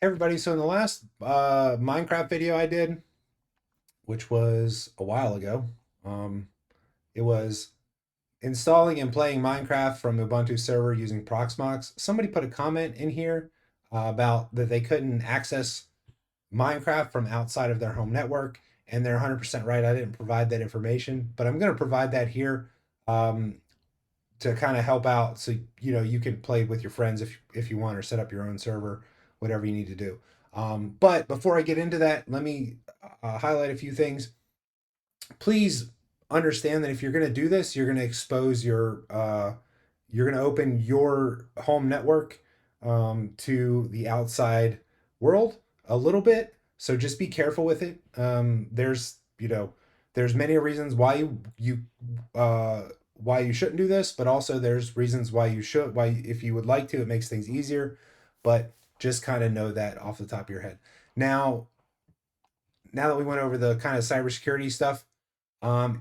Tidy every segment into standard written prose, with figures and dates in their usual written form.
Hey everybody, so in the last Minecraft video I did, which was a while ago, it was installing and playing Minecraft from Ubuntu server using Proxmox. Somebody put a comment in here about that they couldn't access Minecraft from outside of their home network, and they're 100% right. I didn't provide that information, but I'm going to provide that here um, to kind of help out, so you can play with your friends if you want, or set up your own server, whatever you need to do. But before I get into that, let me highlight a few things. Please understand that if you're going to do this, you're going to expose you're going to open your home network to the outside world a little bit. So just be careful with it. There's many reasons uh, why you shouldn't do this, but also there's reasons why you should. Why, if you would like to, it makes things easier. But just kind of know that off the top of your head. Now, now that we went over the kind of cybersecurity stuff,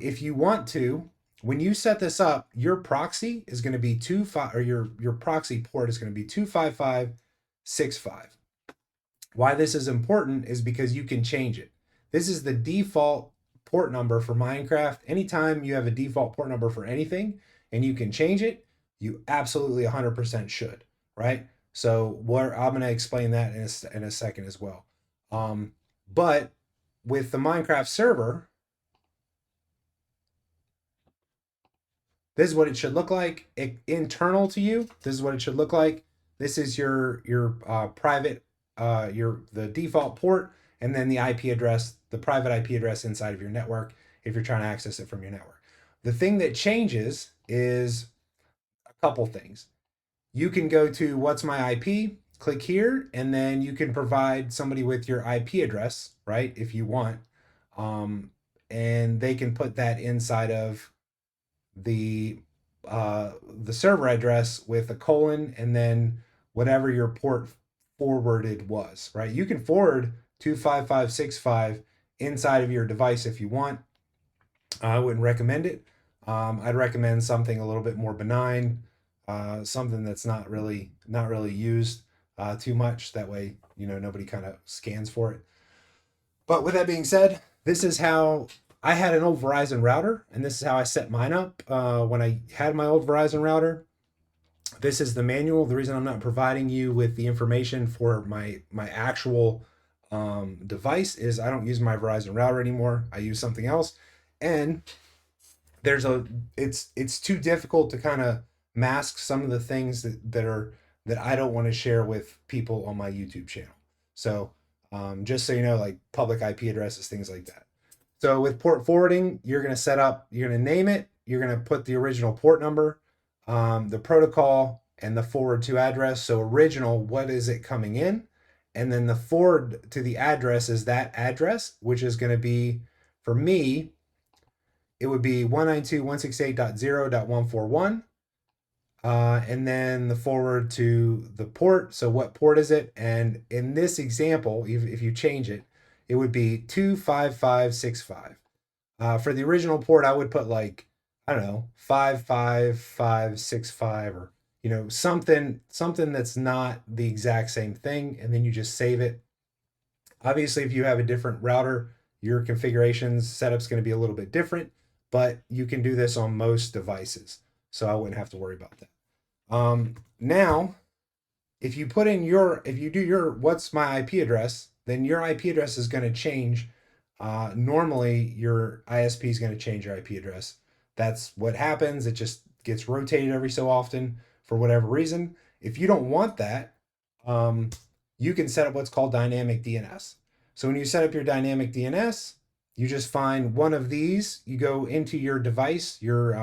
if you want to, when you set this up, your proxy is going to be 25, or your proxy port is going to be 25565. Why this is important is because you can change it. This is the default port number for Minecraft. Anytime you have a default port number for anything and you can change it, you absolutely 100% should, right? So I'm going to explain that in a second as well. But with the Minecraft server, this is what it should look like. Internal to you, this is what it should look like. This is your private your the default port, and then the IP address, the private IP address inside of your network if you're trying to access it from your network. The thing that changes is a couple things. You can go to what's my IP, click here, and then you can provide somebody with your IP address, right? If you want, and they can put that inside of the the server address with a colon and then whatever your port forwarded was, right? You can forward 25565 inside of your device if you want. I wouldn't recommend it. I'd recommend something a little bit more benign, something that's not really used too much. That way, nobody kind of scans for it. But with that being said, this is how I had an old Verizon router, and this is how I set mine up when I had my old Verizon router. This is the manual. The reason I'm not providing you with the information for my actual device is I don't use my Verizon router anymore. I use something else, and there's a it's too difficult to kind of mask some of the things that I don't want to share with people on my YouTube channel. So just so you know, like public IP addresses, things like that. So with port forwarding, you're going to name it, you're going to put the original port number, the protocol, and the forward to address. So original, what is it coming in? And then the forward to the address is that address, which is going to be, for me, it would be 192.168.0.141. And then the forward to the port. So what port is it? And in this example, if you change it, it would be 25565. For the original port, I would put, like, I don't know, 55565, or something that's not the exact same thing, and then you just save it. Obviously, if you have a different router, your configurations setup's going to be a little bit different, but you can do this on most devices, so I wouldn't have to worry about that. Now, if you do your what's my IP address, then your IP address is going to change. Normally, your ISP is going to change your IP address. That's what happens. It just gets rotated every so often for whatever reason. If you don't want that, um, you can set up what's called Dynamic DNS. So when you set up your Dynamic DNS, you just find one of these. You go into your device, your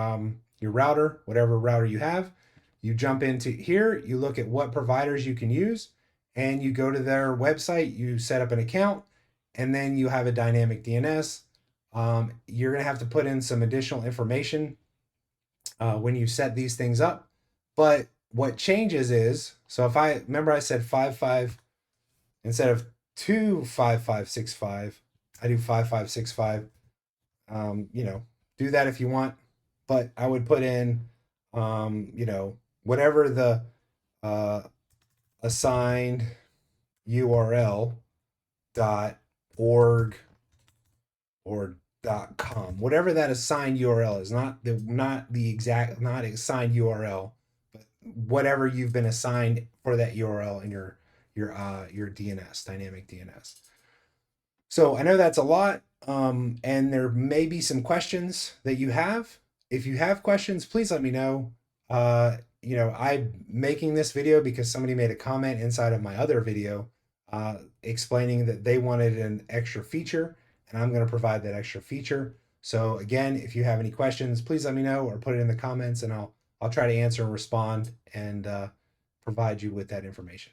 router, whatever router you have. You jump into here. You look at what providers you can use, and you go to their website. You set up an account, and then you have a Dynamic DNS. You're going to have to put in some additional information when you set these things up. But what changes is, so if I remember, I said 55 instead of 25565, I do 5565. Do that if you want, but I would put in, whatever the uh, assigned URL dot org or .com, whatever that assigned URL is, not the exact, not assigned URL, but whatever you've been assigned for that URL in your DNS, dynamic DNS. So I know that's a lot, and there may be some questions that you have. If you have questions, please let me know. I'm making this video because somebody made a comment inside of my other video explaining that they wanted an extra feature, and I'm going to provide that extra feature. So again, if you have any questions, please let me know or put it in the comments, and I'll try to answer and respond and provide you with that information.